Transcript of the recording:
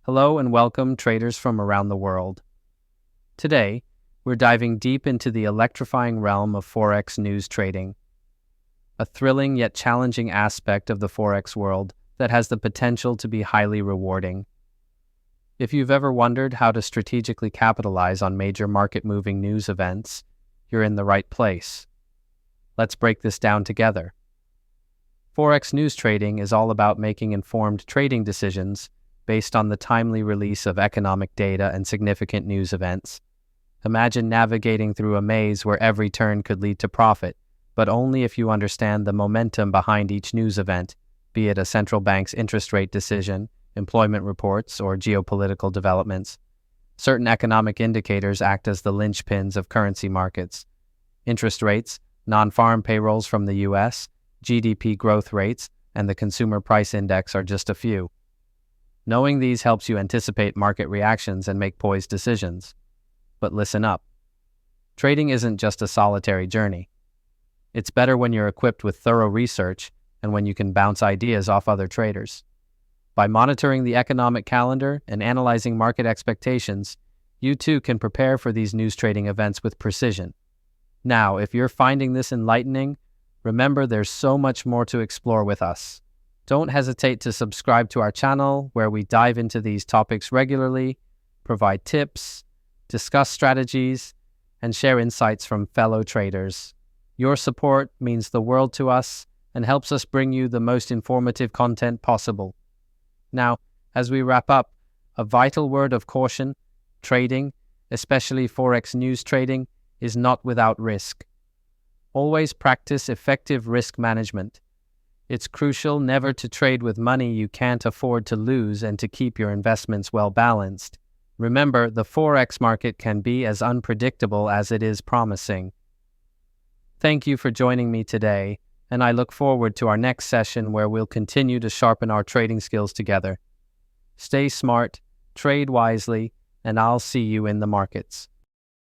Hello and welcome, traders from around the world. Today, we're diving deep into the electrifying realm of Forex news trading, a thrilling yet challenging aspect of the Forex world that has the potential to be highly rewarding. If you've ever wondered how to strategically capitalize on major market-moving news events, you're in the right place. Let's break this down together. Forex news trading is all about making informed trading decisions based on the timely release of economic data and significant news events. Imagine navigating through a maze where every turn could lead to profit, but only if you understand the momentum behind each news event, be it a central bank's interest rate decision, employment reports, or geopolitical developments. Certain economic indicators act as the linchpins of currency markets. Interest rates, non-farm payrolls from the U.S., GDP growth rates, and the Consumer Price Index are just a few. Knowing these helps you anticipate market reactions and make poised decisions. But listen up. Trading isn't just a solitary journey. It's better when you're equipped with thorough research and when you can bounce ideas off other traders. By monitoring the economic calendar and analyzing market expectations, you too can prepare for these news trading events with precision. Now, if you're finding this enlightening, remember there's so much more to explore with us. Don't hesitate to subscribe to our channel where we dive into these topics regularly, provide tips, discuss strategies, and share insights from fellow traders. Your support means the world to us and helps us bring you the most informative content possible. Now, as we wrap up, a vital word of caution: trading, especially Forex news trading, is not without risk. Always practice effective risk management. It's crucial never to trade with money you can't afford to lose and to keep your investments well balanced. Remember, the Forex market can be as unpredictable as it is promising. Thank you for joining me today, and I look forward to our next session where we'll continue to sharpen our trading skills together. Stay smart, trade wisely, and I'll see you in the markets.